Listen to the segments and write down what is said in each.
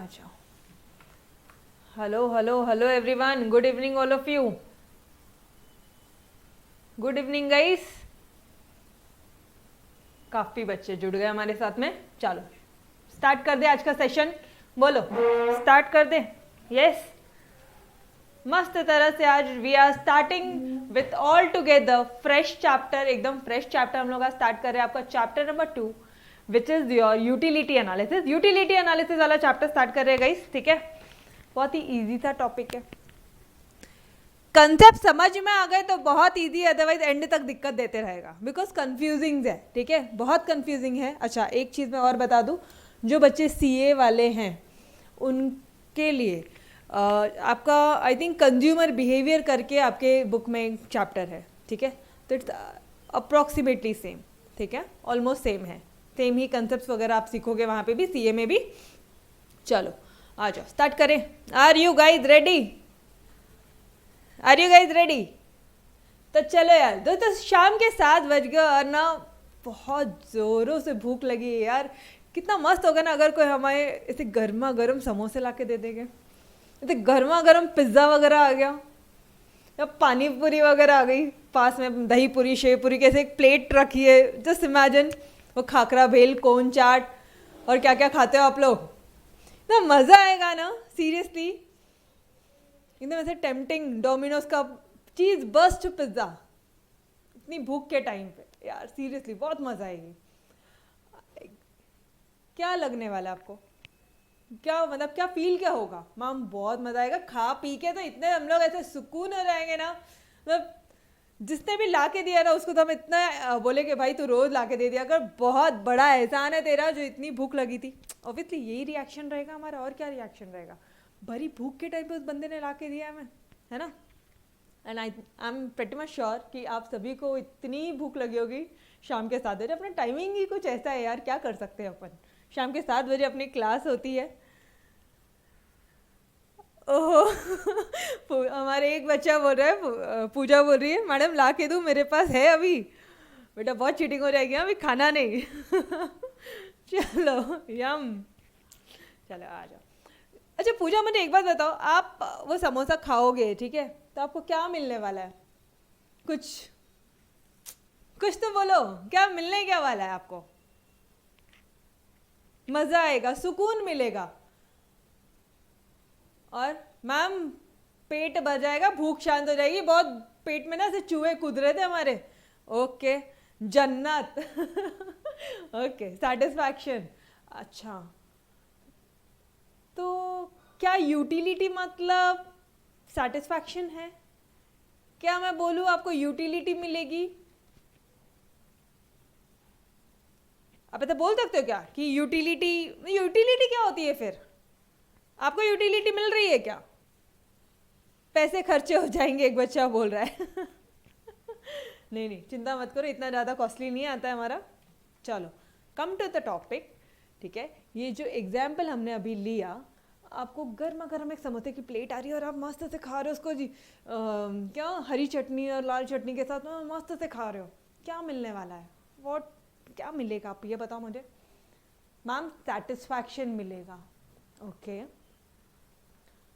जाओ। Hello hello hello everyone, good evening all of you. Good evening guys. काफ़ी बच्चे जुड़ गए हमारे साथ में। चलो स्टार्ट कर दे आज का सेशन। बोलो स्टार्ट कर दे। यस, मस्त तरह से आज we are starting with all together fresh chapter, एकदम फ्रेश चैप्टर हम लोग आज स्टार्ट कर रहे हैं। आपका chapter number 2 which is your utility analysis. Utility analysis वाला चैप्टर स्टार्ट कर रहे हैं गाइस, ठीक है। बहुत ही इजी सा टॉपिक है। कंसेप्ट समझ में आ गए तो बहुत इजी है, अदरवाइज एंड तक दिक्कत देते रहेगा बिकॉज कंफ्यूजिंग है, ठीक है, बहुत कंफ्यूजिंग है। अच्छा एक चीज़ मैं और बता दूं, जो बच्चे सीए वाले हैं उनके लिए आपका आई थिंक कंज्यूमर बिहेवियर करके आपके बुक में एक चैप्टर है, ठीक है। तो इट्स अप्रॉक्सीमेटली सेम, ठीक है, ऑलमोस्ट सेम है, सेम ही कंसेप्ट वगैरह आप सीखोगे वहाँ पे भी, सीए में भी। चलो आ जाओ स्टार्ट करें। Are you guys ready? Are you guys ready? तो चलो यार दोस्तों, शाम के 7 बज गए और ना बहुत ज़ोरों से भूख लगी है यार। कितना मस्त होगा ना अगर कोई हमारे ऐसे गर्मा गर्म समोसे ला के दे देंगे, ऐसे गर्मा गर्म पिज्ज़ा वगैरह आ गया, या पानी पूरी वगैरह आ गई, पास में दही पूरी शेव पूरी कैसे एक प्लेट रखी है। जस्ट इमेजिन वो खाकरा भेल कोन चाट और क्या क्या खाते हो आप लोग, ना मज़ा आएगा ना सीरियसली। एकदम ऐसे टेम्पटिंग डोमिनोज का चीज़ बस्ट पिज्ज़ा इतनी भूख के टाइम पे यार, सीरियसली बहुत मज़ा आएगी। क्या लगने वाला है आपको? क्या मतलब क्या फील क्या होगा? मैम बहुत मज़ा आएगा, खा पी के तो इतने हम लोग ऐसे सुकून हो जाएंगे ना। मतलब जिसने भी ला के दिया ना उसको तो हम इतना बोले कि भाई तू रोज़ ला के दे दिया अगर, बहुत बड़ा एहसान है तेरा जो इतनी भूख लगी थी। ऑब्वियसली यही रिएक्शन रहेगा हमारा, और क्या रिएक्शन रहेगा? भरी भूख के टाइम पे उस बंदे ने ला के दिया हमें, है ना। And I am pretty much sure कि आप सभी को इतनी भूख लगी होगी शाम के 7 बजे। अपना टाइमिंग ही कुछ ऐसा है यार, क्या कर सकते हैं अपन। शाम के 7 बजे अपनी क्लास होती है। ओहो हमारे एक बच्चा बोल रहा है, पूजा बोल रही है मैडम ला के दूँ, मेरे पास है अभी। बेटा बहुत चीटिंग हो जाएगी अभी, खाना नहीं चलो यम, चलो आ जाओ। अच्छा पूजा मुझे एक बात बताओ, आप वो समोसा खाओगे ठीक है, तो आपको क्या मिलने वाला है? कुछ कुछ तो बोलो, क्या मिलने क्या वाला है आपको? मज़ा आएगा, सुकून मिलेगा, और मैम पेट भर जाएगा, भूख शांत हो जाएगी। बहुत पेट में ना से चूहे कूद रहे थे हमारे। ओके जन्नत ओके सेटिस्फैक्शन। अच्छा तो क्या यूटिलिटी मतलब सेटिस्फैक्शन है? क्या मैं बोलूँ आपको यूटिलिटी मिलेगी? आप तो बोल सकते हो क्या कि यूटिलिटी, यूटिलिटी क्या होती है फिर? आपको यूटिलिटी मिल रही है क्या? पैसे खर्चे हो जाएंगे एक बच्चा बोल रहा है नहीं नहीं चिंता मत करो, इतना ज़्यादा कॉस्टली नहीं आता है हमारा। चलो कम टू द टॉपिक, ठीक है। ये जो एग्जाम्पल हमने अभी लिया, आपको गर्मा गर्म एक समोसे की प्लेट आ रही है और आप मस्त से खा रहे हो उसको जी, क्या हरी चटनी और लाल चटनी के साथ मस्त से खा रहे हो। क्या मिलने वाला है? वॉट क्या मिलेगा आप ये बताओ मुझे। मैम सेटिस्फैक्शन मिलेगा। ओके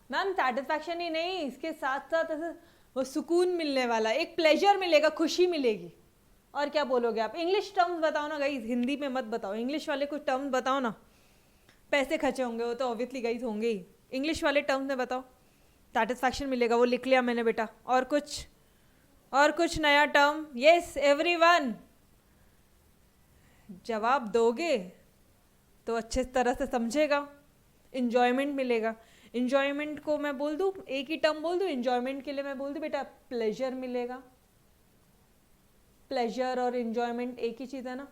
मैम सेटिस्फैक्शन ही नहीं, इसके साथ साथ ऐसे वो सुकून मिलने वाला, एक प्लेजर मिलेगा, खुशी मिलेगी। और क्या बोलोगे आप? इंग्लिश टर्म्स बताओ ना गाइज, हिंदी में मत बताओ, इंग्लिश वाले कुछ टर्म्स बताओ ना। पैसे खर्चे होंगे वो तो ऑब्वियसली गाइज होंगे ही, इंग्लिश वाले टर्म्स में बताओ। सेटिस्फैक्शन मिलेगा वो लिख लिया मैंने बेटा, और कुछ? और कुछ नया टर्म? यस एवरीवन, जवाब दोगे तो अच्छे तरह से समझेगा। इंजॉयमेंट मिलेगा, इंजॉयमेंट को मैं बोल दूँ, एक ही टर्म बोल दूँ इंजॉयमेंट के लिए, मैं बोल दूँ बेटा प्लेजर मिलेगा। प्लेजर और इंजॉयमेंट एक ही चीज़ है ना।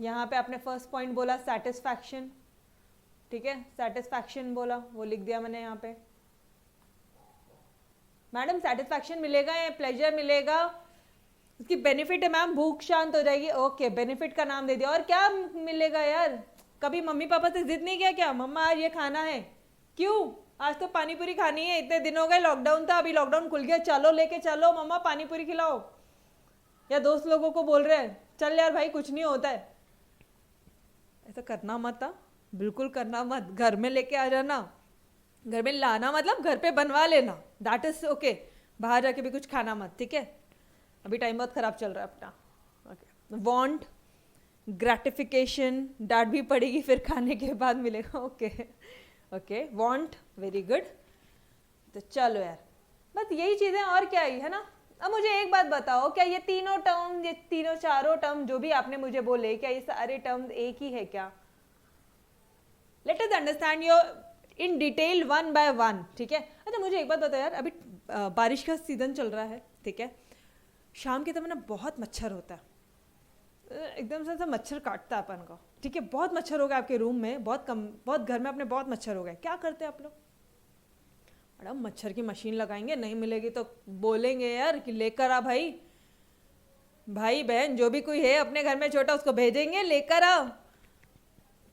यहाँ पे आपने फर्स्ट पॉइंट बोला सेटिस्फैक्शन, ठीक है, सेटिस्फैक्शन बोला, वो लिख दिया मैंने यहाँ पे। मैडम सेटिस्फैक्शन मिलेगा या प्लेजर मिलेगा? उसकी बेनिफिट है मैम, भूख शांत हो जाएगी। ओके बेनिफिट का नाम दे दिया। और क्या मिलेगा यार? कभी मम्मी पापा से जिद नहीं किया क्या, मम्मा आज ये खाना है? क्यों? आज तो पानी पूरी खानी है, इतने दिन हो गए लॉकडाउन था, अभी लॉकडाउन खुल गया, चलो लेके चलो मम्मा पानी पूरी खिलाओ। या दोस्त लोगों को बोल रहे हैं चल यार भाई कुछ नहीं होता है, ऐसा करना मत था। बिल्कुल करना मत, घर में लेके आ जाना, घर में लाना मतलब घर पे बनवा लेना, दैट इज ओके, बाहर जाके भी कुछ खाना मत, ठीक है। अभी टाइम बहुत खराब चल रहा है अपना, ओके। वांट, ग्रेटिफिकेशन, डांट भी पड़ेगी फिर खाने के बाद मिलेगा, okay okay, want, very good. तो चलो यार, बस यही चीज़ें, और क्या ही है ना। अब मुझे एक बात बताओ, क्या ये तीनों टर्म, ये तीनों चारों टर्म जो भी आपने मुझे बोले, क्या ये सारे टर्म्स एक ही है क्या? Let us understand your in detail one by one, ठीक है। अच्छा मुझे एक बात बताओ यार, अभी बारिश का सीजन चल रहा है, ठीक है, शाम के समय ना बहुत मच्छर होता है, एकदम से ऐसा मच्छर काटता है अपन को, ठीक है, बहुत मच्छर हो गया आपके रूम में, बहुत घर में अपने बहुत मच्छर हो गए, क्या करते हैं आप लोग? मैडम मच्छर की मशीन लगाएंगे, नहीं मिलेगी तो बोलेंगे यार कि लेकर आ भाई, भाई बहन जो भी कोई है अपने घर में छोटा उसको भेजेंगे लेकर आ।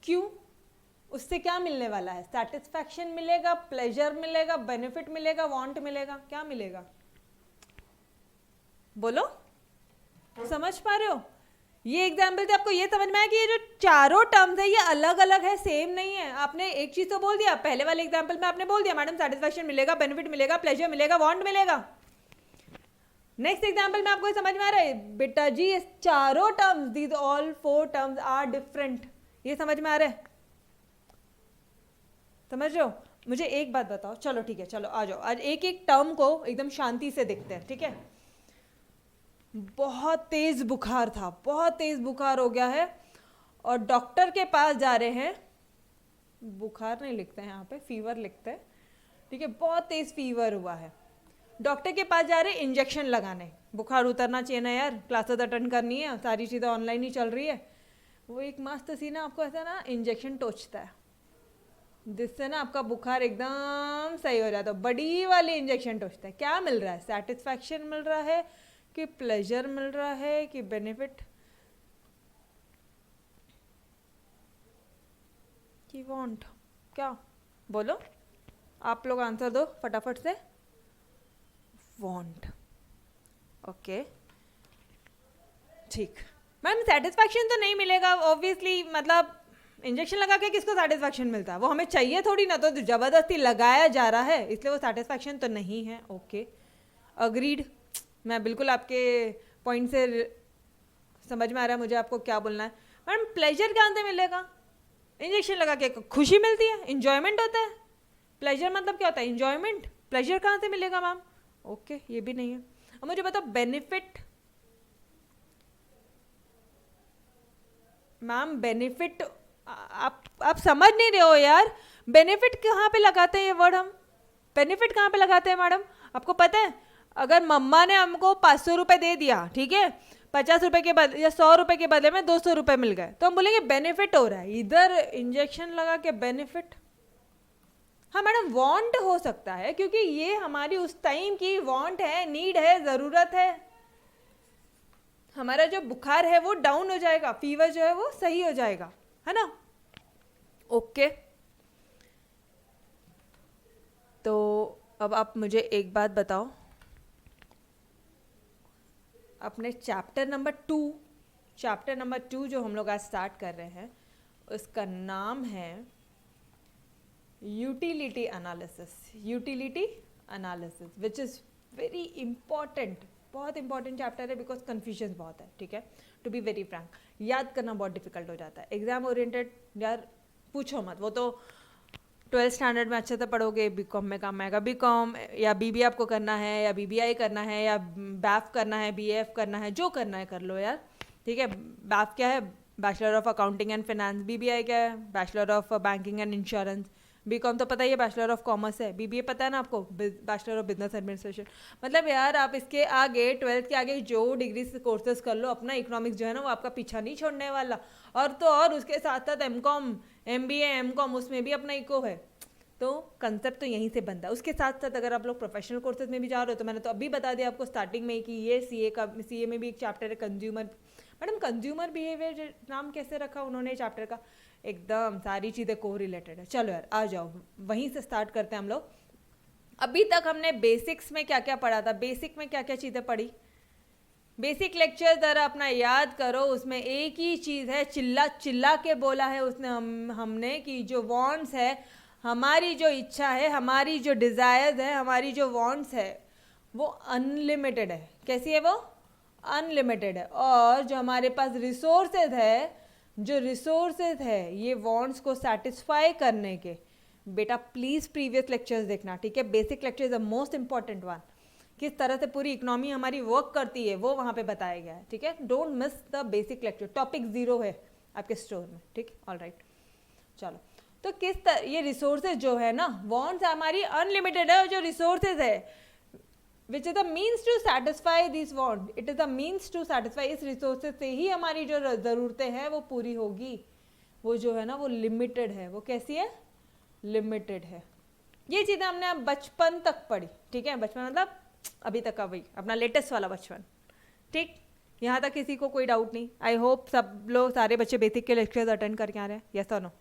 क्यों? उससे क्या मिलने वाला है? सेटिस्फैक्शन मिलेगा, प्लेजर मिलेगा, बेनिफिट मिलेगा, वांट मिलेगा, क्या मिलेगा? बोलो, समझ पा रहे हो? ये एग्जाम्पल से आपको ये समझ में आया कि ये जो चारों टर्म्स है ये अलग अलग है, सेम नहीं है। आपने एक चीज तो बोल दिया, पहले वाले एग्जाम्पल में आपने बोल दिया मैडम सेटिस्फैक्शन मिलेगा, बेनिफिट मिलेगा, प्लेजर मिलेगा, वांट मिलेगा। नेक्स्ट एग्जाम्पल में आपको समझ में आ रहा है बेटा जी, ये चारों terms, these all four terms are different, ये समझ में आ रहा है? समझ रहे हो? मुझे एक बात बताओ, चलो ठीक है, चलो आ जाओ, आज एक एक टर्म को एकदम शांति से देखते हैं, ठीक है। बहुत तेज बुखार था, बहुत तेज बुखार हो गया है और डॉक्टर के पास जा रहे हैं, बुखार नहीं लिखते हैं यहाँ पे, फीवर लिखते हैं, ठीक है, बहुत तेज फीवर हुआ है, डॉक्टर के पास जा रहे हैं इंजेक्शन लगाने, बुखार उतरना चाहिए ना यार, क्लासेस अटेंड करनी है, सारी चीज़ें ऑनलाइन ही चल रही है, वो एक मस्त सी ना आपको ऐसा ना इंजेक्शन टोचता है, जिससे ना आपका बुखार एकदम सही हो जाता है, बड़ी वाली इंजेक्शन टोचता है। क्या मिल रहा है? सेटिस्फैक्शन मिल रहा है कि प्लेजर मिल रहा है कि बेनिफिट कि वांट? क्या? बोलो, आप लोग आंसर दो फटाफट से। वांट, ओके ठीक। मैम सेटिस्फैक्शन तो नहीं मिलेगा ऑब्वियसली, मतलब इंजेक्शन लगा के किसको सेटिस्फैक्शन मिलता है? वो हमें चाहिए थोड़ी ना, तो जबरदस्ती लगाया जा रहा है इसलिए वो सेटिस्फैक्शन तो नहीं है, ओके अग्रीड। मैं बिल्कुल आपके पॉइंट से समझ में आ रहा है मुझे आपको क्या बोलना है। मैडम प्लेजर कहाँ से मिलेगा? इंजेक्शन लगा के खुशी मिलती है, इंजॉयमेंट होता है, प्लेजर मतलब क्या होता है? इंजॉयमेंट। प्लेजर कहाँ से मिलेगा मैम? ओके ये भी नहीं है। अब मुझे बताओ बेनिफिट। मैम बेनिफिट आप समझ नहीं रहे हो यार, बेनिफिट कहाँ पे लगाते हैं ये वर्ड हम? बेनिफिट कहाँ पे लगाते हैं मैडम? आपको पता है, अगर मम्मा ने हमको 500 रुपये दे दिया, ठीक है, 50 रुपए के बदले या 100 रुपए के बदले में 200 रुपए मिल गए, तो हम बोलेंगे बेनिफिट हो रहा है। इधर इंजेक्शन लगा के बेनिफिट? हाँ मैडम वांट हो सकता है, क्योंकि ये हमारी उस टाइम की वांट है, नीड है, ज़रूरत है। हमारा जो बुखार है वो डाउन हो जाएगा, फीवर जो है वो सही हो जाएगा, है ना? ओके तो अब आप मुझे एक बात बताओ, अपने चैप्टर नंबर 2 जो हम लोग आज स्टार्ट कर रहे हैं, उसका नाम है utility analysis which is very important, बहुत इंपॉर्टेंट चैप्टर है, बिकॉज कन्फ्यूजन बहुत है, ठीक है, टू बी वेरी फ्रैंक। याद करना बहुत डिफिकल्ट हो जाता है, एग्जाम ओरिएंटेड यार पूछो मत, वो तो 12th स्टैंडर्ड में अच्छे से पढ़ोगे, बीकॉम में काम आएगा, बीकॉम या बीबीए आपको करना है, या बीबीआई करना है, या बैफ करना है, बीएफ करना है, जो करना है कर लो यार, ठीक है। बैफ क्या है? Bachelor of accounting and finance. BBI क्या है? Bachelor of banking and insurance. BCom तो पता ही है बैचलर ऑफ कॉमर्स है। बीबीए पता है ना आपको, बैचलर ऑफ बिजनेस एडमिनिस्ट्रेशन। मतलब यार आप इसके आगे 12th के आगे जो डिग्री कोर्सेज कर लो, अपना इकोनॉमिक्स जो है ना वो आपका पीछा नहीं छोड़ने वाला। और तो और उसके साथ साथ एमकॉम, एमबीए, एमकॉम, उसमें भी अपना इको है, तो कंसेप्ट तो यहीं से बनता है। उसके साथ साथ अगर आप लोग प्रोफेशनल कोर्सेज में भी जा रहे हो, तो मैंने तो अभी बता दिया आपको स्टार्टिंग में कि ये सीए में भी एक चैप्टर है कंज्यूमर। मैडम कंज्यूमर बिहेवियर नाम कैसे रखा उन्होंने चैप्टर का? एकदम सारी चीज़ें को रिलेटेड है। चलो यार आ जाओ, वहीं से स्टार्ट करते हैं हम लोग। अभी तक हमने बेसिक्स में क्या क्या पढ़ा था? बेसिक में क्या क्या चीज़ें पढ़ी? बेसिक लेक्चर ज़रा अपना याद करो, उसमें एक ही चीज़ है, चिल्ला चिल्ला के बोला है उसने हमने कि जो वांट्स है, हमारी जो इच्छा है, हमारी जो डिज़ायर्स है, हमारी जो वांट्स है वो अनलिमिटेड है। कैसी है वो? अनलिमिटेड है। और जो हमारे पास रिसोर्सेज है, जो रिसोर्सेज है ये वांट्स को सेटिस्फाई करने के, बेटा प्लीज़ प्रीवियस लेक्चर्स देखना, ठीक है? Basic lecture is the most important one. किस तरह से पूरी इकोनॉमी हमारी वर्क करती है वो वहाँ पे बताया गया है, ठीक है? Don't miss the basic lecture. Topic 0 है आपके स्टोर में, ठीक? ऑल राइट, चलो। तो किस तरह ये रिसोर्सेज जो है ना, वांट्स हमारी अनलिमिटेड है, और जो रिसोर्सेज है which is the means to satisfy this want, it is the means to satisfy, इस रिसोर्सेज से ही हमारी जो ज़रूरतें हैं वो पूरी होगी। वो जो है ना वो लिमिटेड है। वो कैसी है? लिमिटेड है। ये चीज़ें हमने अब बचपन तक पढ़ी, ठीक है? बचपन मतलब अभी तक का वही अपना लेटेस्ट वाला बचपन, ठीक? यहाँ तक किसी को कोई डाउट नहीं? आई होप सब लोग, सारे बच्चे बेसिक के लेक्चर्स अटेंड करके आ रहे हैं, यस और नो?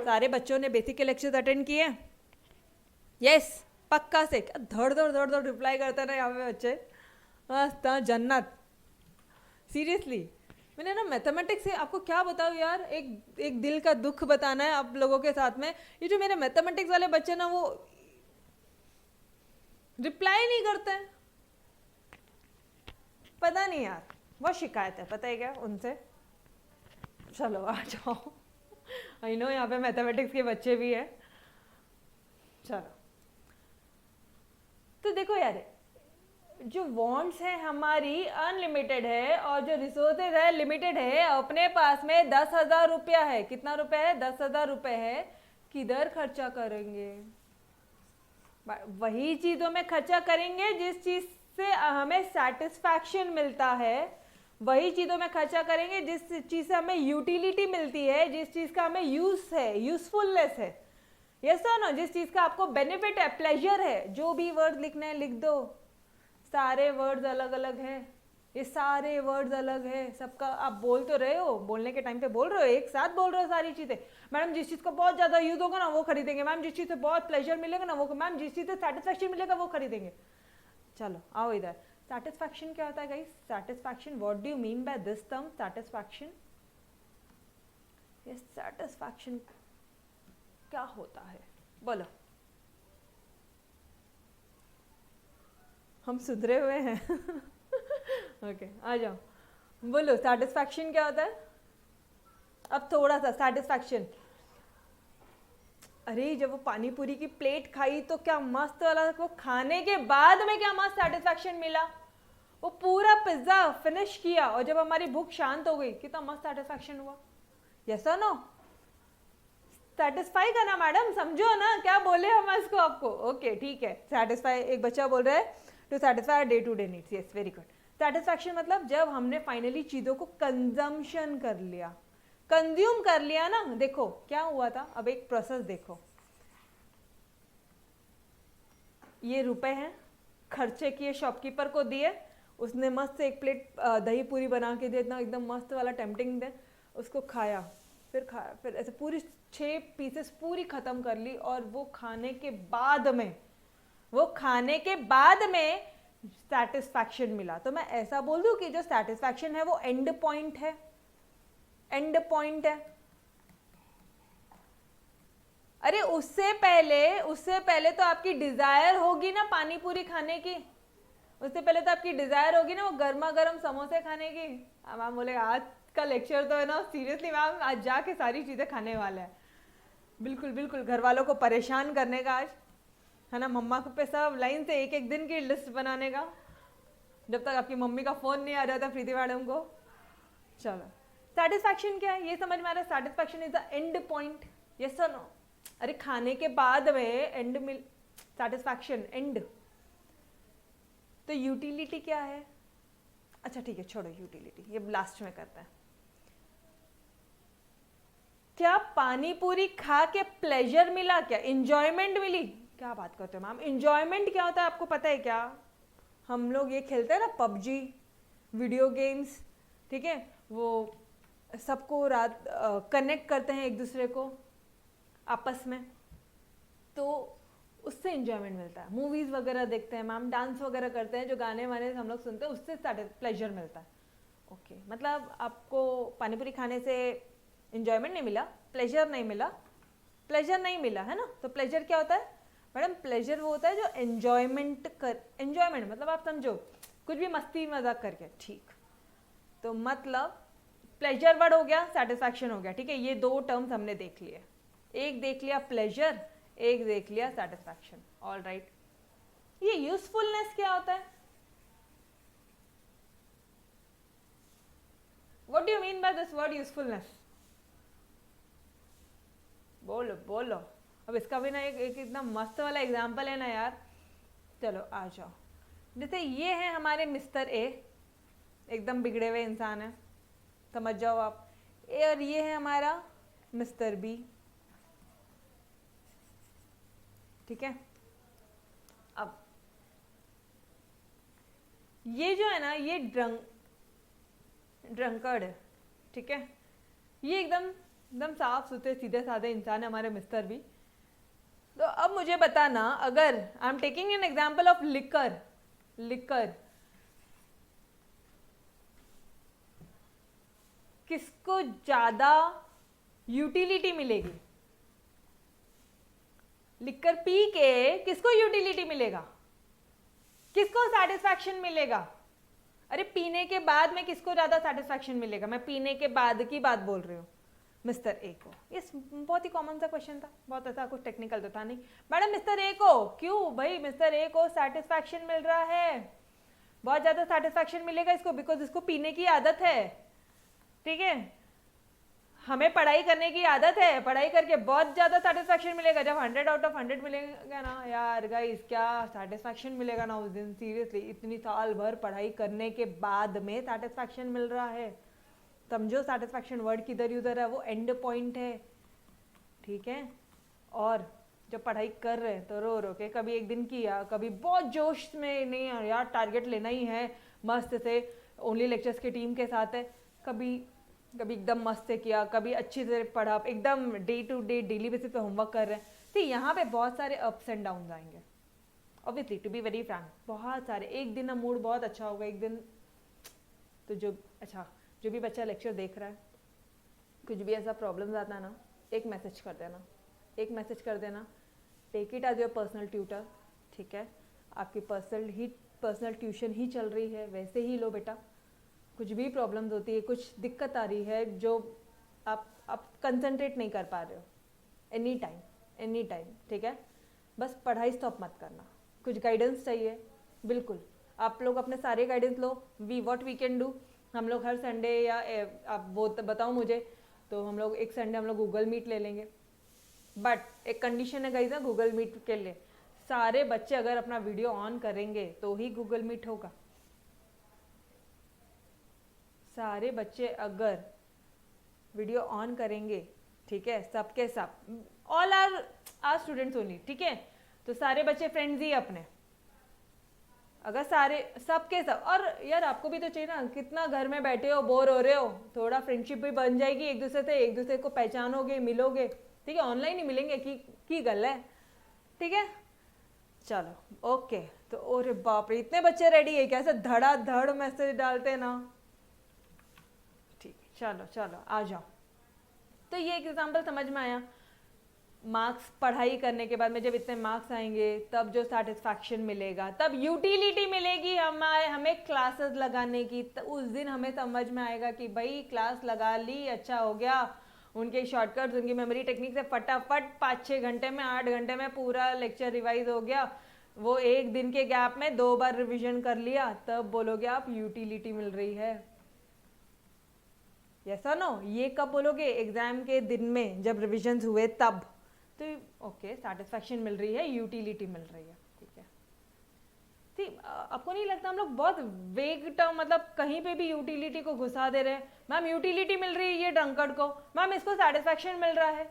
सारे बच्चों ने बेसिक के लेक्चर्स अटेंड किए? यस, पक्का से। धड़ धड़ धड़ धड़ रिप्लाई करते हैं ना यहाँ पे बच्चे, बस जन्नत। सीरियसली मैंने ना मैथमेटिक्स से आपको क्या बताऊँ यार, एक दिल का दुख बताना है आप लोगों के साथ में। ये जो मेरे मैथमेटिक्स वाले बच्चे ना वो रिप्लाई नहीं करते हैं, पता नहीं यार, बहुत शिकायत है, पता है क्या उनसे। चलो आ जाओ, आई नो यहाँ पे मैथमेटिक्स के बच्चे भी हैं। चलो, तो देखो यार, जो वांट्स है हमारी अनलिमिटेड है और जो रिसोर्सेज है लिमिटेड है। अपने पास में 10,000 रुपया है। कितना रुपया है? 10,000 रुपये है। किधर खर्चा करेंगे? वही चीज़ों में खर्चा करेंगे जिस चीज़ से हमें सेटिस्फैक्शन मिलता है, वही चीज़ों में खर्चा करेंगे जिस चीज़ से हमें यूटिलिटी मिलती है, जिस चीज़ का हमें यूज़ है, यूजफुलनेस है, यस और नो? जिस चीज़ का आपको बेनिफिट है, प्लेजर है। जो भी वर्ड लिखना है लिख दो, सारे वर्ड्स अलग अलग हैं, ये सारे वर्ड्स अलग है सबका। आप बोल तो रहे हो, बोलने के टाइम पे बोल रहे हो, एक साथ बोल रहे हो सारी चीज़ें। मैडम जिस चीज़ का बहुत ज़्यादा यूज होगा ना वो खरीदेंगे, मैम जिस चीज़ से बहुत प्लेजर मिलेगा ना वो, मैम जिस चीज़ से सेटिस्फैक्शन मिलेगा वो खरीदेंगे। चलो आओ इधर, सेटिस्फैक्शन क्या होता है guys? Satisfaction, what do you mean by this term satisfaction? ये सेटिस्फैक्शन क्या होता है, बोलो? हम सुधरे हुए हैं ओके, आ जाओ, बोलो सेटिस्फैक्शन क्या होता है? अब थोड़ा सा सेटिस्फैक्शन, अरे जब वो पानी पूरी की प्लेट खाई तो क्या मस्त वाला, वो खाने के बाद में क्या मस्त सेटिस्फैक्शन मिला। वो पूरा पिज्जा फिनिश किया और जब हमारी भूख शांत हो गई कितना मस्त सेटिस्फैक्शन हुआ। यस और नो? सेटिस्फाई करना मैडम, समझो ना क्या बोले हम इसको आपको। ओके ठीक है, सेटिस्फाई, एक बच्चा बोल रहा है to satisfy day to day needs. Yes very good. Satisfaction मतलब जब हमने फाइनली चीज़ों को कंजम्पशन कर लिया, कंज्यूम कर लिया ना। देखो क्या हुआ था, अब एक प्रोसेस देखो, ये रुपए हैं, खर्चे किए, शॉपकीपर को दिए, उसने मस्त से एक प्लेट दही पूरी बना के दिया, इतना एकदम मस्त वाला टेम्पटिंग दे, उसको खाया, फिर ऐसे पूरी 6 पीसेस पूरी ख़त्म कर ली। और वो खाने के बाद में, वो खाने के बाद में सेटिस्फैक्शन मिला। तो मैं ऐसा बोल दूं कि जो सेटिस्फैक्शन है वो एंड पॉइंट है, एंड पॉइंट है। अरे उससे पहले तो आपकी डिजायर होगी ना पानी पूरी खाने की, उससे पहले तो आपकी डिजायर होगी ना वो गर्मा गर्म समोसे खाने की। मैम बोले आज का लेक्चर तो है ना सीरियसली मैम, आज जाके सारी चीज़ें खाने वाला है। बिल्कुल बिल्कुल, घर वालों को परेशान करने का आज, है ना? मम्मा पे सब लाइन से एक एक दिन की लिस्ट बनाने का, जब तक आपकी मम्मी का फ़ोन नहीं आ जाता प्रीति मैडम को। चलो, सेटिस्फैक्शन क्या है ये समझ में आ रहा है? Satisfaction is the end point, yes और नो? अरे खाने के बाद में एंड मिल, सेटिस्फैक्शन एंड। तो यूटिलिटी क्या है? अच्छा ठीक है, छोड़ो यूटिलिटी, ये लास्ट में करते हैं। क्या पानी पूरी खा के प्लेजर मिला? क्या इंजॉयमेंट मिली? क्या बात करते हो मैम, इंजॉयमेंट क्या होता है आपको पता है क्या? हम लोग ये खेलते हैं ना पबजी, वीडियो गेम्स, ठीक है? वो सबको रात कनेक्ट करते हैं एक दूसरे को आपस में, तो उससे इंजॉयमेंट मिलता है। मूवीज़ वगैरह देखते हैं मैम, डांस वगैरह करते हैं, जो गाने वाने हम लोग सुनते हैं, उससे प्लेजर मिलता है। ओके मतलब आपको पानीपुरी खाने से इंजॉयमेंट नहीं मिला, प्लेजर नहीं मिला, प्लेजर नहीं मिला है ना। तो प्लेजर क्या होता है मैडम? प्लेजर वो होता है जो एंजॉयमेंट मतलब आप समझो कुछ भी मस्ती मजाक करके, ठीक। तो मतलब प्लेजर वर्ड हो गया, सेटिस्फैक्शन हो गया, ठीक है। ये दो टर्म्स हमने देख लिए, एक देख लिया प्लेजर, एक देख लिया सेटिस्फैक्शन। ऑल राइट, ये यूजफुलनेस क्या होता है? What do you mean by this word usefulness? बोलो बोलो। अब इसका भी ना एक इतना मस्त वाला एग्जाम्पल है ना यार। चलो आ जाओ, जैसे ये है हमारे मिस्टर ए, एकदम बिगड़े हुए इंसान है, समझ जाओ आप। और ये है हमारा मिस्टर बी, ठीक है। अब ये जो है ना, ये ड्रंकर्ड है, ठीक है। ये एकदम एकदम साफ सुथरे सीधे साधे इंसान है हमारे मिस्टर बी। तो अब मुझे बताना, अगर I am taking an example of liquor, किसको ज्यादा यूटिलिटी मिलेगी? लिकर पी के किसको यूटिलिटी मिलेगा, किसको सेटिस्फैक्शन मिलेगा? अरे पीने के बाद में किसको ज्यादा सेटिस्फैक्शन मिलेगा? मैं पीने के बाद की बात बोल रही हूँ, मिस्टर ए को। ये बहुत ही कॉमन सा क्वेश्चन था, बहुत ऐसा कुछ टेक्निकल तो था नहीं। मैडम मिस्टर ए को क्यों? भाई मिस्टर ए को सेटिस्फैक्शन मिल रहा है, बहुत ज्यादा सेटिस्फैक्शन मिलेगा इसको, बिकॉज इसको पीने की आदत है, ठीक है। हमें पढ़ाई करने की आदत है, पढ़ाई करके बहुत ज़्यादा सेटिस्फैक्शन मिलेगा। जब 100 आउट ऑफ 100 मिलेगा ना यार गाइस, क्या सेटिस्फैक्शन मिलेगा ना उस दिन। सीरियसली इतनी साल भर पढ़ाई करने के बाद में सेटिस्फैक्शन मिल रहा है। समझो सेटिस्फैक्शन वर्ड किधर उधर है, वो एंड पॉइंट है, ठीक है। और जब पढ़ाई कर रहे हैं तो रो रो के, कभी एक दिन किया, कभी बहुत जोश में, नहीं यार टारगेट लेना ही है मस्त से, ओनली लेक्चर्स की टीम के साथ है, कभी एकदम मस्त से किया, कभी अच्छी से पढ़ा, एकदम day to day daily basis पे होमवर्क कर रहे हैं। तो यहाँ पे बहुत सारे अप्स एंड डाउन आएंगे, obviously, to be very frank, बहुत सारे। एक दिन मूड बहुत अच्छा होगा, एक दिन तो जो भी बच्चा लेक्चर देख रहा है, कुछ भी ऐसा प्रॉब्लम आता है ना, एक मैसेज कर देना, take it as your personal tutor, ठीक है। आपकी पर्सनल ट्यूशन ही चल रही है, वैसे ही लो बेटा। कुछ भी प्रॉब्लम्स होती है, कुछ दिक्कत आ रही है जो आप कंसंट्रेट नहीं कर पा रहे हो, एनी टाइम, ठीक है, बस पढ़ाई स्टॉप मत करना। कुछ गाइडेंस चाहिए, बिल्कुल आप लोग अपने सारे गाइडेंस लो। व्हाट वी कैन डू, हम लोग हर संडे या आप वो बताओ मुझे, तो हम लोग एक संडे हम लोग गूगल मीट ले लेंगे। बट एक कंडीशन है गाइस, गूगल मीट के लिए सारे बच्चे अगर अपना वीडियो ऑन करेंगे तो ही गूगल मीट होगा। सारे बच्चे अगर वीडियो ऑन करेंगे, ठीक है, सबके सब, ऑल आर स्टूडेंट्स ओनली, ठीक है। तो सारे बच्चे फ्रेंड्स ही अपने, अगर सारे सबके सब। और यार आपको भी तो चाहिए ना, कितना घर में बैठे हो, बोर हो रहे हो, थोड़ा फ्रेंडशिप भी बन जाएगी एक दूसरे से, एक दूसरे को पहचानोगे, मिलोगे, ठीक है। ऑनलाइन ही मिलेंगे की गल है, ठीक है। चलो ओके, तो अरे बाप रे, इतने बच्चे रेडी है, कैसे धड़ाधड़ मैसेज डालते ना, ठीक, चलो आ जाओ। तो ये एक एग्जाम्पल समझ में आया। मार्क्स, पढ़ाई करने के बाद में जब इतने मार्क्स आएंगे तब जो सेटिस्फैक्शन मिलेगा, तब यूटिलिटी मिलेगी हमें क्लासेस लगाने की। तो उस दिन हमें समझ में आएगा कि भाई क्लास लगा ली, अच्छा हो गया। उनके शॉर्टकट्स, उनकी मेमोरी टेक्निक से फटाफट 5-6 घंटे में, 8 घंटे में पूरा लेक्चर रिवाइज हो गया। वो एक दिन के गैप में 2 बार रिविजन कर लिया, तब बोलोगे आप यूटिलिटी मिल रही है। यस और नो? ये कब बोलोगे? एग्जाम के दिन में जब रिविजन हुए तब। तो ओके, सेटिस्फैक्शन मिल रही है, यूटिलिटी मिल रही है, ठीक है। ठीक, आपको नहीं लगता हम लोग बहुत वेग टर्म, मतलब कहीं पे भी यूटिलिटी को घुसा दे रहे हैं? मैम यूटिलिटी मिल रही है ये ड्रंकर्ड को, मैम इसको सेटिस्फैक्शन मिल रहा है।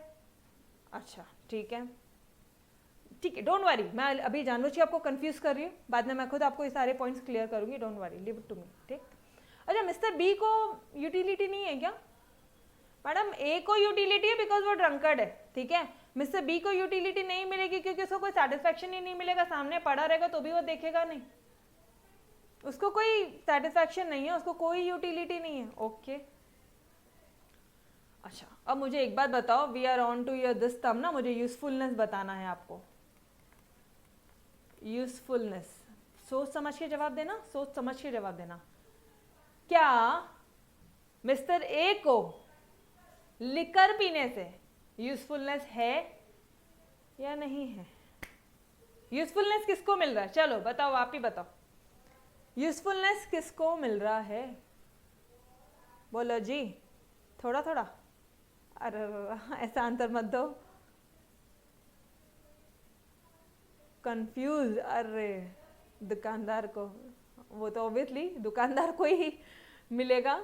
अच्छा ठीक है, डोंट वरी, मैं अभी जानबूझ के आपको कंफ्यूज कर रही हूँ, बाद में मैं खुद आपको ये सारे पॉइंट्स क्लियर करूंगी, don't worry, leave it to me, ठीक। अच्छा, मिस्टर बी को यूटिलिटी नहीं है क्या? मैडम ए को यूटिलिटी है बिकॉज वो ड्रंकर्ड है, ठीक है। मिस्टर बी को यूटिलिटी नहीं मिलेगी क्योंकि उसको कोई सेटिस्फैक्शन ही नहीं मिलेगा, सामने पड़ा रहेगा तो भी वो देखेगा नहीं, उसको कोई सेटिस्फैक्शन नहीं है, उसको कोई यूटिलिटी नहीं है। ओके अच्छा, अब मुझे एक बात बताओ, we are on to your this term ना, मुझे यूजफुलनेस बताना है आपको। यूजफुलनेस, सोच समझ के जवाब देना, सोच समझ के जवाब देना। क्या मिस्टर ए को लिकर पीने से यूजफुलनेस है या नहीं है? यूजफुलनेस किसको मिल रहा है? चलो बताओ, आप ही बताओ, यूजफुलनेस किसको मिल रहा है? बोलो जी, थोड़ा थोड़ा। अरे ऐसा आंसर मत दो, कंफ्यूज। अरे दुकानदार को, वो तो ऑब्वियसली दुकानदार को ही मिलेगा।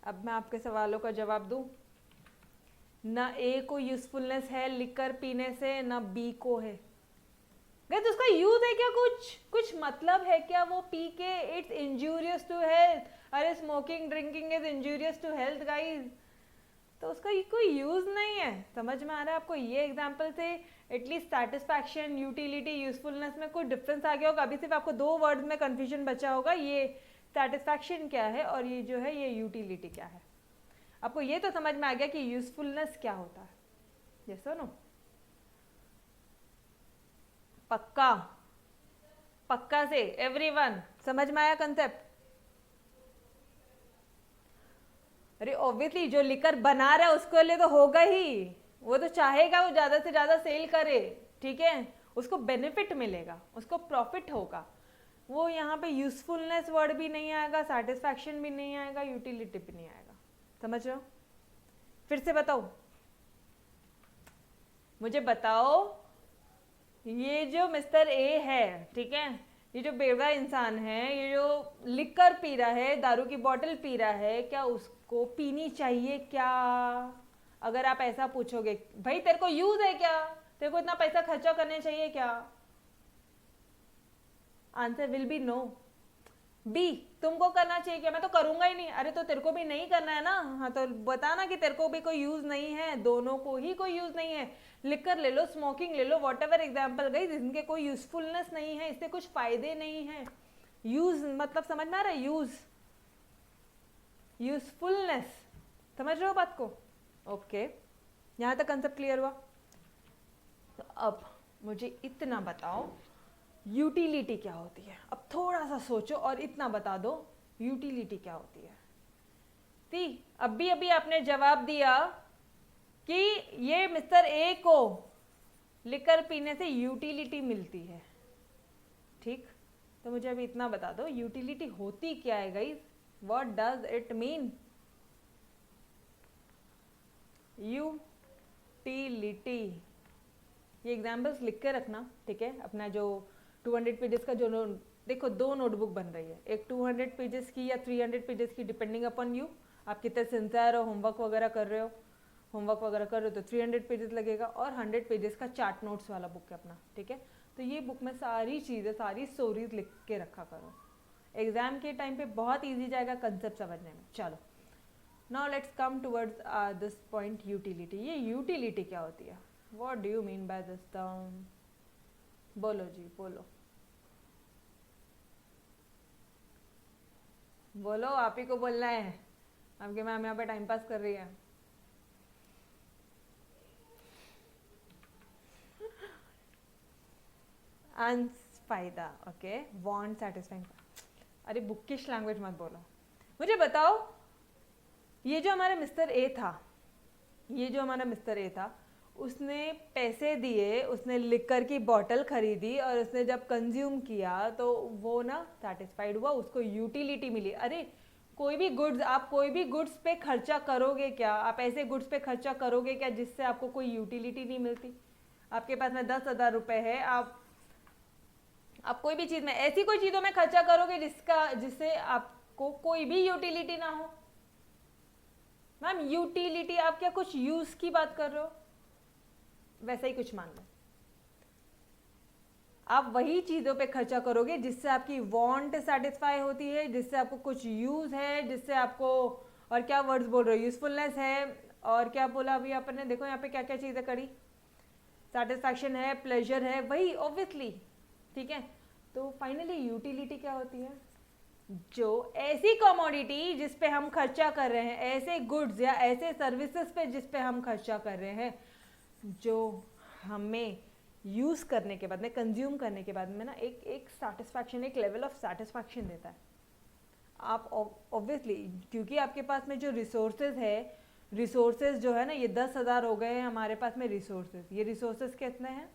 अब मैं आपके सवालों का जवाब दूं। ना ए को यूजफुलनेस है लिकर पीने से, ना बी को है। गाइस उसका यूज है क्या? कुछ मतलब है क्या वो पी के? It's injurious to health. अरे smoking drinking is injurious to health guys, तो उसका कोई यूज नहीं है। समझ में आ रहा है आपको? ये एग्जांपल से एटलीस्ट सेटिस्फैक्शन, यूटिलिटी, यूजफुलनेस में कोई डिफरेंस आ गया होगा। अभी सिर्फ आपको दो वर्ड में कंफ्यूजन बचा होगा, ये सेटिस्फैक्शन क्या है और ये जो है ये यूटिलिटी क्या है। आपको ये तो समझ में आ गया कि यूजफुलनेस क्या होता है? यस और नो? पक्का? पक्का से एवरीवन समझ में आया कंसेप्ट? अरे ऑब्वियसली जो लिकर बना रहा है उसके लिए तो होगा ही, वो तो चाहेगा वो ज्यादा से ज्यादा सेल करे, ठीक है, उसको बेनिफिट मिलेगा, उसको प्रॉफिट होगा। वो यहाँ पे यूजफुलनेस वर्ड भी नहीं आएगा, सेटिस्फैक्शन भी नहीं आएगा, यूटिलिटी भी नहीं आएगा। समझ रहे हो? फिर से बताओ, मुझे बताओ, ये जो मिस्टर ए है, ठीक है, ये जो बेवड़ा इंसान है, ये जो लिकर पी रहा है, दारू की बोतल पी रहा है, क्या उसको पीनी चाहिए क्या? अगर आप ऐसा पूछोगे, भाई तेरे को यूज है क्या, तेरे को इतना पैसा खर्चा करने चाहिए क्या? Answer will be no. B, तुमको करना चाहिए क्या? मैं तो करूंगा ही नहीं। अरे तो तेरे को भी नहीं करना है ना, हाँ तो बता ना कि तेरे को भी कोई यूज नहीं है, दोनों को ही कोई यूज नहीं है। लिकर ले लो, स्मोकिंग ले लो, वॉट एवर एग्जाम्पल गई, जिनके कोई यूजफुलनेस नहीं है, इससे कुछ फायदे नहीं है। यूज मतलब समझ में आ रहा है? यूज, यूजफुलनेस, समझ रहे हो बात को? ओके, यहां तक कंसेप्ट क्लियर हुआ? तो अब मुझे इतना बताओ, यूटिलिटी क्या होती है? अब थोड़ा सा सोचो और इतना बता दो, यूटिलिटी क्या होती है? थी अभी आपने जवाब दिया कि ये मिस्टर ए को लिकर पीने से यूटिलिटी मिलती है, ठीक? तो मुझे अभी इतना बता दो, यूटिलिटी होती क्या है guys? What does it mean? Utility, ये एग्जाम्पल्स लिख के रखना, ठीक है? अपना जो 200 पेजेस का जो देखो, दो नोटबुक बन रही है, एक 200 पेजेस की या 300 पेजेस की, डिपेंडिंग अपॉन यू, आप कितने सिंसियर हो, होमवर्क वगैरह कर रहे हो, तो 300 पेजेस लगेगा, और 100 पेजेस का चार्ट नोट्स वाला बुक है अपना, ठीक है? तो ये बुक में सारी चीज़ें, सारी स्टोरीज लिख के रखा करो, एग्जाम के टाइम पे बहुत ईजी जाएगा कंसेप्ट समझने में। चलो, now let's come towards this point, utility. ये यूटिलिटी क्या होती है? What do you mean by this term? बोलो जी, बोलो बोलो, आप ही को बोलना है, आपकी मैम यहाँ पे टाइम पास कर रही है। फायदा, ओके, वांट, सेटिस्फाइंग। अरे बुकिश लैंग्वेज मत बोलो। मुझे बताओ, ये जो हमारा मिस्टर ए था, उसने पैसे दिए, उसने लिकर की बोतल खरीदी, और उसने जब कंज्यूम किया तो वो ना सेटिस्फाइड हुआ, उसको यूटिलिटी मिली। अरे कोई भी गुड्स, आप कोई भी गुड्स पे खर्चा करोगे क्या? आप ऐसे गुड्स पे खर्चा करोगे क्या जिससे आपको कोई यूटिलिटी नहीं मिलती? आपके पास में 10,000 रुपए है, आप कोई भी चीज में, ऐसी कोई चीजों में खर्चा करोगे जिससे आपको कोई भी यूटिलिटी ना हो? मैम यूटिलिटी, आप क्या कुछ यूज की बात कर रहे हो? वैसा ही कुछ मान लो, आप वही चीज़ों पे खर्चा करोगे जिससे आपकी वांट सेटिस्फाई होती है, जिससे आपको कुछ यूज़ है, जिससे आपको, और क्या वर्ड्स बोल रहे हो, यूजफुलनेस है, और क्या बोला अभी आपने, देखो यहाँ पे क्या क्या चीज़ें करी, सेटिस्फैक्शन है, प्लेजर है, वही ऑब्वियसली, ठीक है। तो फाइनली यूटिलिटी क्या होती है, जो ऐसी कमोडिटी जिस पे हम खर्चा कर रहे हैं, ऐसे गुड्स या ऐसे सर्विसेज पे जिस पे हम खर्चा कर रहे हैं, जो हमें यूज़ करने के बाद में, कंज्यूम करने के बाद में ना एक सेटिस्फैक्शन, एक लेवल ऑफ सेटिस्फैक्शन देता है। आप ऑब्वियसली, क्योंकि आपके पास में जो रिसोर्सेज है, रिसोर्सेज जो है ना, ये 10,000 हो गए हैं हमारे पास में रिसोर्सेज। ये रिसोर्सेज कितने हैं,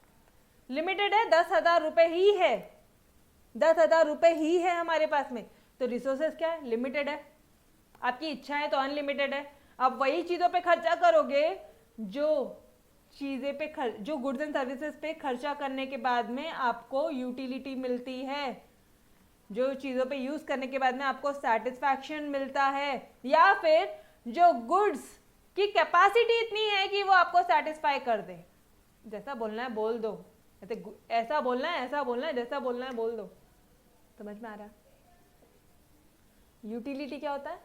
लिमिटेड है, 10,000 रुपये ही है, 10,000 रुपये ही है हमारे पास में। तो रिसोर्सेज क्या है, लिमिटेड है। आपकी इच्छा है तो अनलिमिटेड है। आप वही चीज़ों पे खर्चा करोगे जो चीज़ें पे जो गुड्स एंड सर्विसेज पे खर्चा करने के बाद में आपको यूटिलिटी मिलती है, जो चीज़ों पे यूज़ करने के बाद में आपको सेटिस्फैक्शन मिलता है, या फिर जो गुड्स की कैपेसिटी इतनी है कि वो आपको सेटिस्फाई कर दे। जैसा बोलना है बोल दो, ऐसा बोलना है ऐसा बोलना है, जैसा बोलना है बोल दो। समझ में आ रहा है? यूटिलिटी क्या होता है,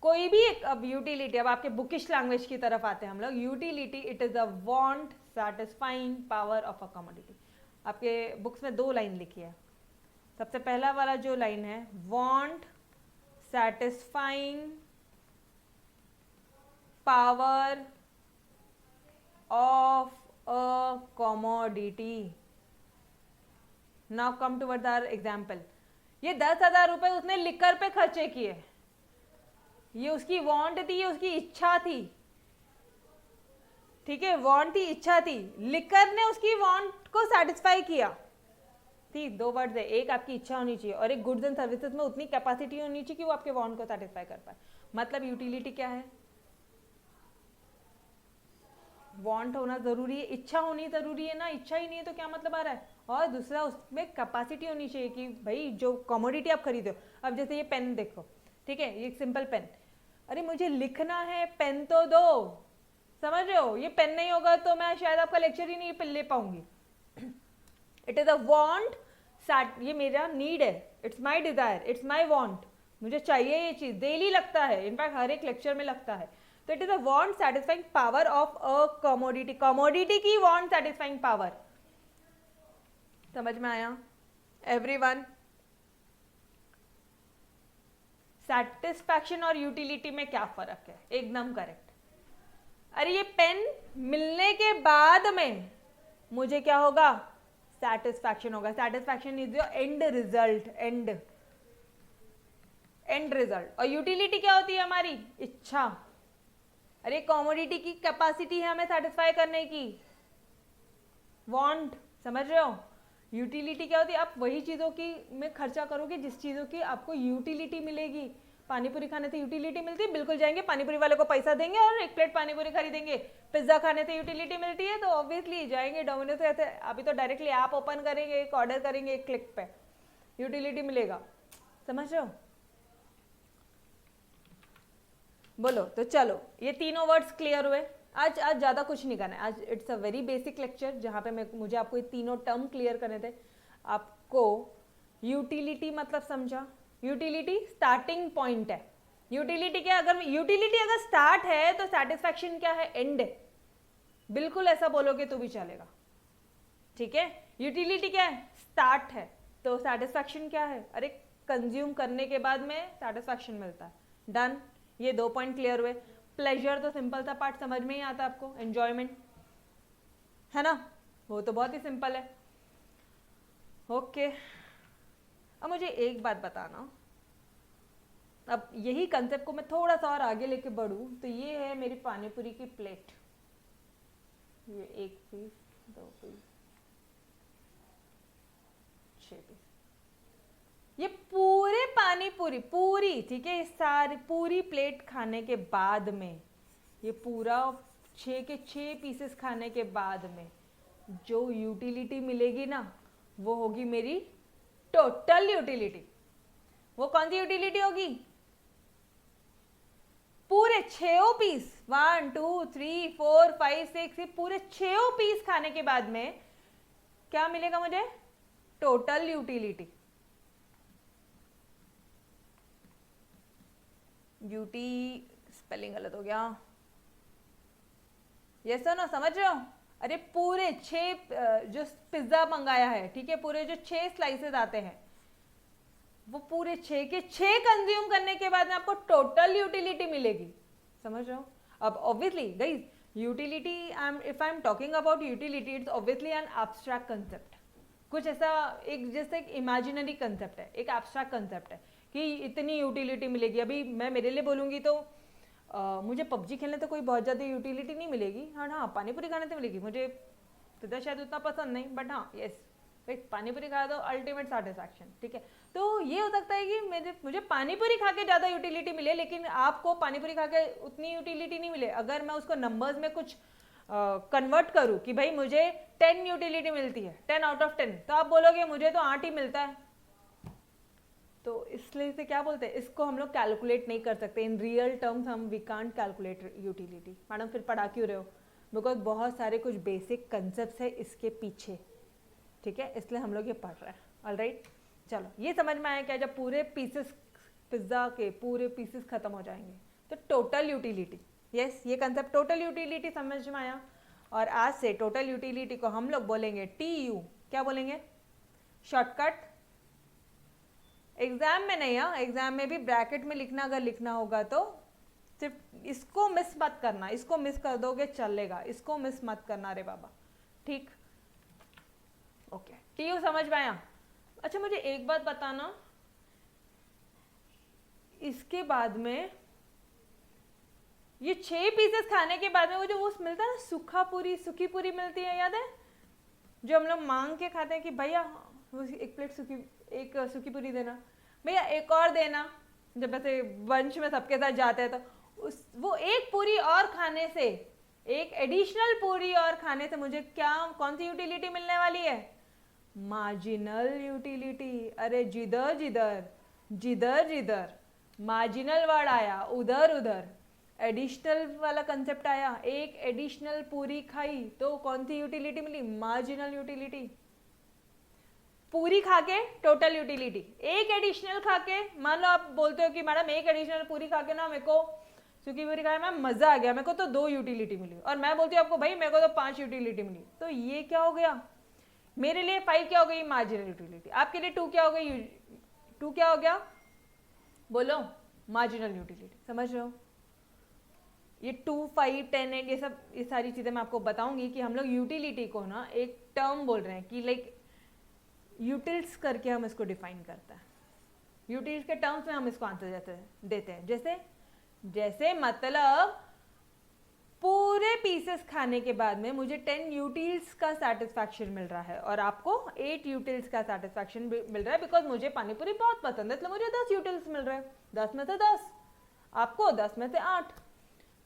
कोई भी एक, अब यूटिलिटी, अब आपके बुकिश लैंग्वेज की तरफ आते हैं हम लोग। Utility, it is a want satisfying power of a commodity. आपके बुक्स में 2 लाइन लिखी है। सबसे पहला वाला जो लाइन है, want satisfying power of a commodity. Now come towards our example. ये 10,000 रुपए उसने लिकर पे खर्चे किए, ये उसकी वांट थी, ये उसकी इच्छा थी, ठीक है, वांट थी, इच्छा थी, लिकर ने उसकी वांट को सेटिस्फाई किया। ठीक, 2 वर्ड्स है, एक आपकी इच्छा होनी चाहिए और एक गुड्स एंड सर्विसेज में उतनी कैपेसिटी होनी चाहिए कि वो आपके वांट को सेटिस्फाई कर पाए। मतलब यूटिलिटी क्या है, वांट होना जरूरी है, इच्छा होनी जरूरी है ना, इच्छा ही नहीं है तो क्या मतलब आ रहा है। और दूसरा, उसमें कैपेसिटी होनी चाहिए कि भाई जो कमोडिटी आप खरीदो, अब जैसे ये पेन देखो, ठीक है, ये सिंपल पेन, अरे मुझे लिखना है, पेन तो दो, समझ रहे हो, ये पेन नहीं होगा तो मैं शायद आपका लेक्चर ही नहीं ले पाऊंगी। इट इज अ वांट, ये मेरा नीड है, it's my desire, it's my want, मुझे चाहिए ये चीज, डेली लगता है, इनफैक्ट हर एक लेक्चर में लगता है। तो it is a want satisfying power of a commodity, commodity की वांट सैटिस्फाइंग पावर। समझ में आया एवरीवन? सैटिस्फैक्शन और यूटिलिटी में क्या फर्क है, एकदम करेक्ट। अरे ये पेन मिलने के बाद में मुझे क्या होगा, सेटिस्फैक्शन होगा। Satisfaction is your and result, and result. और यूटिलिटी क्या होती है, हमारी इच्छा। अरे कमोडिटी की कैपेसिटी है हमें सेटिस्फाई करने की, वांट, समझ रहे हो। यूटिलिटी क्या होती है, आप वही चीज़ों की में खर्चा करोगे जिस चीज़ों की आपको यूटिलिटी मिलेगी। पानीपुरी खाने से यूटिलिटी मिलती है, बिल्कुल जाएंगे पानीपुरी वाले को पैसा देंगे और 1 प्लेट पानीपुरी खरीदेंगे। पिज्जा खाने से यूटिलिटी मिलती है तो ऑब्वियसली जाएंगे डोमिनोज से। ऐसे अभी तो डायरेक्टली ऐप ओपन करेंगे, एक ऑर्डर करेंगे, एक क्लिक पे यूटिलिटी मिलेगा। समझ रहे हो? बोलो तो चलो, ये तीनों वर्ड्स क्लियर हुए। आज ज़्यादा कुछ नहीं करना है, आज it's a very basic lecture जहाँ पे मुझे आपको ये तीनों टर्म क्लियर करने थे। आपको यूटिलिटी मतलब समझा, यूटिलिटी स्टार्टिंग पॉइंट है। यूटिलिटी क्या, अगर यूटिलिटी अगर स्टार्ट है तो सेटिस्फैक्शन क्या है, एंड है। बिल्कुल ऐसा बोलोगे तो भी चलेगा, ठीक है। यूटिलिटी क्या है, स्टार्ट है, तो सेटिस्फैक्शन क्या है, अरे कंज्यूम करने के बाद में सेटिस्फैक्शन मिलता है। डन, ये 2 पॉइंट क्लियर हुए। प्लेजर तो सिंपल सा पार्ट समझ में ही आता आपको, एंजॉयमेंट है ना, वो तो बहुत ही सिंपल है। ओके, अब मुझे एक बात बताना, अब यही कंसेप्ट को मैं थोड़ा सा और आगे लेके बढ़ूं तो ये है मेरी पानीपुरी की प्लेट, ये 1 पीस, 2 पीस, 6 पीस, ये पूरे पानीपुरी पूरी, ठीक है, सारी पूरी प्लेट खाने के बाद में, ये पूरा 6 के 6 पीसेस खाने के बाद में जो यूटिलिटी मिलेगी ना, वो होगी मेरी टोटल यूटिलिटी। वो कौन सी यूटिलिटी होगी, पूरे 6 पीस, 1 2 3 4 5 6, ये पूरे 6 पीस खाने के बाद में क्या मिलेगा मुझे, टोटल यूटिलिटी, यूटी स्पेलिंग गलत हो गया, ये सर ना, समझ रहे हो? अरे पूरे 6 जो पिज्जा मंगाया है, ठीक है, पूरे जो 6 स्लाइसेस आते हैं, वो पूरे 6 के 6 कंज्यूम करने के बाद में आपको टोटल यूटिलिटी मिलेगी, समझ रहे हो? अब obviously guys, utility, if I am talking about utility, it's obviously an abstract concept, कुछ ऐसा एक जैसे एक इमेजिनरी कंसेप्ट है, एक एब्स्ट्रैक्ट कंसेप्ट है कि इतनी यूटिलिटी मिलेगी। अभी मैं मेरे लिए बोलूँगी तो मुझे पबजी खेलने तो कोई बहुत ज़्यादा यूटिलिटी नहीं मिलेगी, हाँ पानी पूरी खाने तो मिलेगी, मुझे पिज्जा शायद उतना पसंद नहीं, बट हाँ यस पानी पूरी खाया तो अल्टीमेट सेटिस्फैक्शन, ठीक है। तो ये हो सकता है कि मुझे पानी पूरी खा के ज़्यादा यूटिलिटी मिले, लेकिन आपको पानी पूरी खा के उतनी यूटिलिटी नहीं मिले। अगर मैं उसको नंबर्स में कुछ कन्वर्ट करूँ कि भाई मुझे 10 यूटिलिटी मिलती है, 10 आउट ऑफ 10, तो आप बोलोगे मुझे तो 8 ही मिलता है। तो इसलिए से क्या बोलते हैं, इसको हम लोग कैलकुलेट नहीं कर सकते इन रियल टर्म्स, हम we can't calculate utility. Madam फिर पढ़ा क्यों रहे हो? बिकॉज बहुत सारे कुछ बेसिक कंसेप्ट है इसके पीछे, ठीक है, इसलिए हम लोग ये पढ़ रहे हैं। ऑलराइट, चलो ये समझ में आया क्या? जब पूरे पीसेस पिज्ज़ा के पूरे पीसेस खत्म हो जाएंगे तो टोटल यूटिलिटी, यस ये कंसेप्ट टोटल यूटिलिटी समझ में आया। और आज से टोटल यूटिलिटी को हम लोग बोलेंगे TU, क्या बोलेंगे? शॉर्टकट। एग्जाम में नहीं, हाँ एग्जाम में भी ब्रैकेट में लिखना, अगर लिखना होगा तो सिर्फ इसको मिस मत करना, इसको मिस कर दोगे चलेगा, इसको मिस मत करना रे बाबा, ठीक? ओके, TU समझ में आया? अच्छा मुझे एक बात बताना, इसके बाद में ये 6 पीसेस खाने के बाद में वो जो वो मिलता है ना, सूखा पूरी, सूखी पूरी मिलती है, याद है? जो हम लोग मांग के खाते हैं कि भैया एक प्लेट सूखी पूरी देना, भैया एक और देना, जब ऐसे वंश में सबके साथ जाते हैं तो वो एक पूरी और खाने से, एक एडिशनल पूरी और खाने से मुझे क्या, कौन सी यूटिलिटी मिलने वाली है? Marginal utility. अरे जिधर जिधर जिधर जिधर मार्जिनल वर्ड आया, उधर उधर एडिशनल वाला कंसेप्ट आया। एक एडिशनल पूरी खाई तो कौन सी यूटिलिटी मिली? Marginal utility. पूरी खा के टोटल यूटिलिटी, एक एडिशनल खा के, मान लो आप बोलते हो कि मैडम एक एडिशनल पूरी खा के ना मेरे को सूखी पूरी खाया मैम मजा आ गया, मेरे को तो 2 यूटिलिटी मिली, और मैं बोलती हूँ आपको भाई मेरे को तो 5 यूटिलिटी मिली, तो ये क्या हो गया? मेरे लिए 5 क्या हो गई? Marginal utility. आपके लिए 2 क्या हो गई? 2 क्या हो गया? बोलो, मार्जिनल यूटिलिटी। समझ रहे हो? ये 2, 5, 10, 8 ये सब, ये सारी चीजें मैं आपको बताऊंगी कि हम लोग यूटिलिटी को ना एक टर्म बोल रहे हैं कि लाइक यूटिल्स करके हम इसको डिफाइन करते हैं। यूटिल्स के टर्म्स में हम इसको आंसर देते हैं। जैसे मतलब पूरे पीसेस खाने के बाद में मुझे 10 यूटिल्स का सेटिस्फैक्शन मिल रहा है और आपको 8 यूटिल्स का सेटिस्फैक्शन मिल रहा है, बिकॉज मुझे पानीपुरी बहुत पसंद है, तो मुझे 10 यूटिल्स मिल रहे हैं, 10 में से 10, आपको 10 में से 8,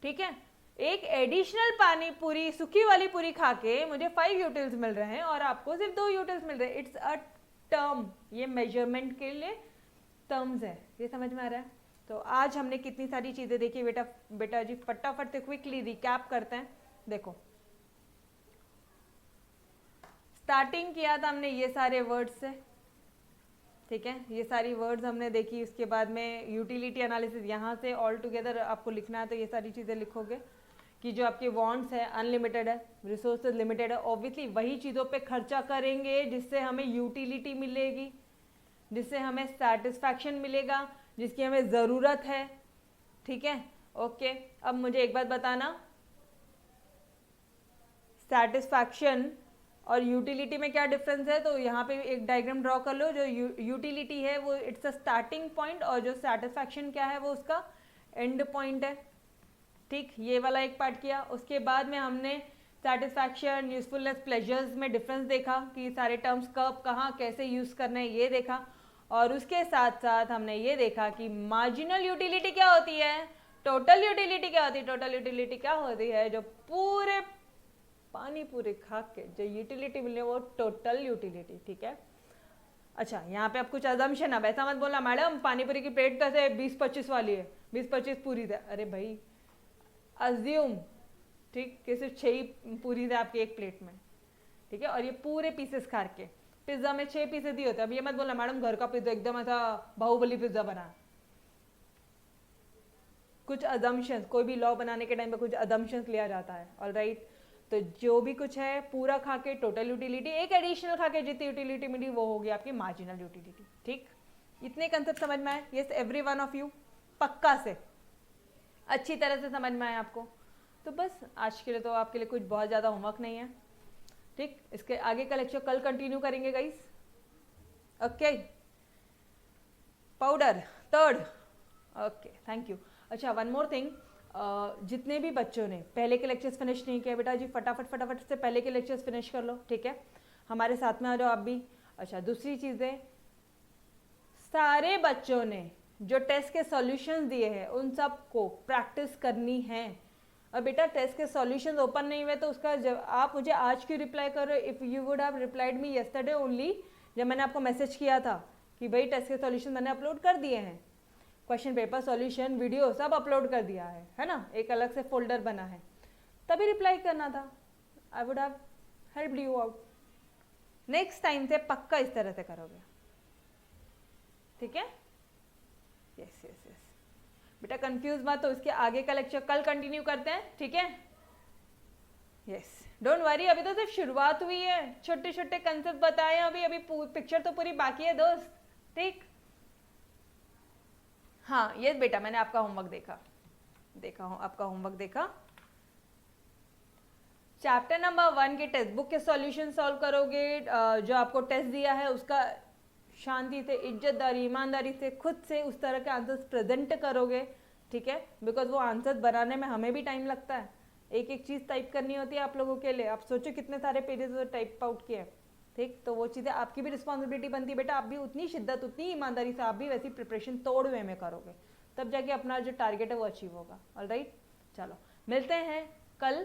ठीक है। एक एडिशनल पानी पूरी, सूखी वाली पूरी खा के मुझे 5 यूटिल्स मिल रहे हैं और आपको सिर्फ 2 यूटिल्स मिल रहे हैं। इट्स अ टर्म, ये मेजरमेंट के लिए टर्म्स है, ये समझ में आ रहा है? तो आज हमने कितनी सारी चीजें देखी बेटा जी, फटाफट से क्विकली रिकैप करते हैं। देखो, स्टार्टिंग किया था हमने ये सारे वर्ड्स से, ठीक है, ये सारी वर्ड्स हमने देखी। उसके बाद में यूटिलिटी एनालिसिस, यहाँ से ऑल टुगेदर आपको लिखना है, तो ये सारी चीज़ें लिखोगे कि जो आपके वांट्स है अनलिमिटेड है, रिसोर्सेज लिमिटेड है, ऑब्वियसली वही चीज़ों पे खर्चा करेंगे जिससे हमें यूटिलिटी मिलेगी, जिससे हमें सेटिस्फैक्शन मिलेगा, जिसकी हमें ज़रूरत है, ठीक है। ओके, अब मुझे एक बात बताना, सेटिस्फैक्शन और यूटिलिटी में क्या डिफरेंस है? तो यहाँ पे एक डायग्राम ड्रॉ कर लो। जो यूटिलिटी है वो इट्स अ स्टार्टिंग पॉइंट, और जो सेटिस्फैक्शन क्या है वो उसका एंड पॉइंट है, ठीक। ये वाला एक पार्ट किया। उसके बाद में हमने सेटिस्फैक्शन, यूजफुलनेस, प्लेजर्स में डिफरेंस देखा कि सारे टर्म्स कब, कहाँ, कैसे यूज़ करना है, ये देखा। और उसके साथ साथ हमने ये देखा कि मार्जिनल यूटिलिटी क्या होती है, टोटल यूटिलिटी क्या होती है। टोटल यूटिलिटी क्या होती है? जो पूरे पानी पूरे खा के जो यूटिलिटी मिले वो टोटल यूटिलिटी, ठीक है। अच्छा, यहाँ पे आप कुछ अजम्पशन, अब ऐसा मत बोलना मैडम पानी पूरी की प्लेट कैसे 20-25 वाली है, 20-25 पूरी है। अरे भाई अज्यूम, ठीक, कि सिर्फ 6 ही पूरी है आपकी एक प्लेट में, ठीक है, और ये पूरे पीसेस खा के। पिज्जा में 6 पीसेस ही होते हैं। अब ये मत बोलना मैडम घर का पिज्जा एकदम ऐसा बाहुबली पिज्जा बना। कुछ अजम्पशंस, कोई भी लॉ बनाने के टाइम पे कुछ अजम्पशंस लिया जाता है, ऑलराइट। तो जो भी कुछ है पूरा खा के टोटल यूटिलिटी, एक एडिशनल खा के जितनी यूटिलिटी मिली वो होगी आपकी मार्जिनल यूटिलिटी। ठीक, इतने कंसेप्ट समझ में आए? Yes, every one of you पक्का से अच्छी तरह से समझ में आए आपको? तो बस आज के लिए तो आपके लिए कुछ बहुत ज़्यादा होमवर्क नहीं है। ठीक, इसके आगे का लेक्चर कल कंटिन्यू करेंगे guys. Okay, powder third, okay thank you. अच्छा, वन मोर थिंग, जितने भी बच्चों ने पहले के लेक्चर्स फिनिश नहीं किए, बेटा जी फटाफट से पहले के लेक्चर्स फिनिश कर लो, ठीक है? हमारे साथ में आ जाओ आप भी। अच्छा, दूसरी चीज़ें, सारे बच्चों ने जो टेस्ट के सॉल्यूशंस दिए हैं उन सब को प्रैक्टिस करनी है। और बेटा टेस्ट के सॉल्यूशंस ओपन नहीं हुए तो उसका जब आप मुझे आज क्यों रिप्लाई कर रहे हो? If you would have replied me yesterday only, जब मैंने आपको मैसेज किया था कि भाई टेस्ट के सॉल्यूशन मैंने अपलोड कर दिए हैं, क्वेश्चन पेपर सॉल्यूशन वीडियो सब अपलोड कर दिया है ना, एक अलग से फोल्डर बना है, तभी रिप्लाई करना था। I would have helped you out. Next time से पक्का इस तरह से करोगे, ठीक है? यस यस यस बेटा, कंफ्यूज मत, तो इसके आगे का लेक्चर कल कंटिन्यू करते हैं, ठीक है? यस, डोंट वरी, अभी तो सिर्फ शुरुआत हुई है, छोटे छोटे कंसेप्ट बताए हैं अभी, पिक्चर तो पूरी बाकी है दोस्त। ठीक, हाँ यस बेटा, मैंने आपका होमवर्क देखा हूँ, आपका होमवर्क देखा। चैप्टर नंबर 1 के टेक्स्ट बुक के सॉल्यूशन सॉल्व करोगे, जो आपको टेस्ट दिया है उसका शांति से, इज्जतदारी, ईमानदारी से, खुद से उस तरह के आंसर्स प्रेजेंट करोगे, ठीक है? बिकॉज वो आंसर बनाने में हमें भी टाइम लगता है, एक एक चीज़ टाइप करनी होती है आप लोगों के लिए। आप सोचो कितने सारे पेजेस टाइप आउट किए, ठीक? तो वो चीज़ें आपकी भी रिस्पॉन्सिबिलिटी बनती है बेटा, आप भी उतनी शिद्दत, उतनी ईमानदारी से, आप भी वैसी प्रिपरेशन तोड़ वे में करोगे, तब जाके अपना जो टारगेट है वो अचीव होगा। ऑलराइट, चलो मिलते हैं कल।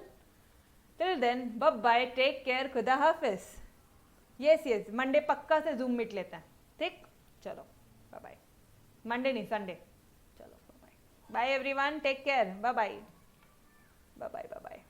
Till then bye bye, take care, खुदा हाफिज। यस, मंडे पक्का से जूम मीट लेते हैं, ठीक? चलो बाय बाय, मंडे नहीं संडे, चलो bye bye everyone, take care, bye bye bye bye bye bye.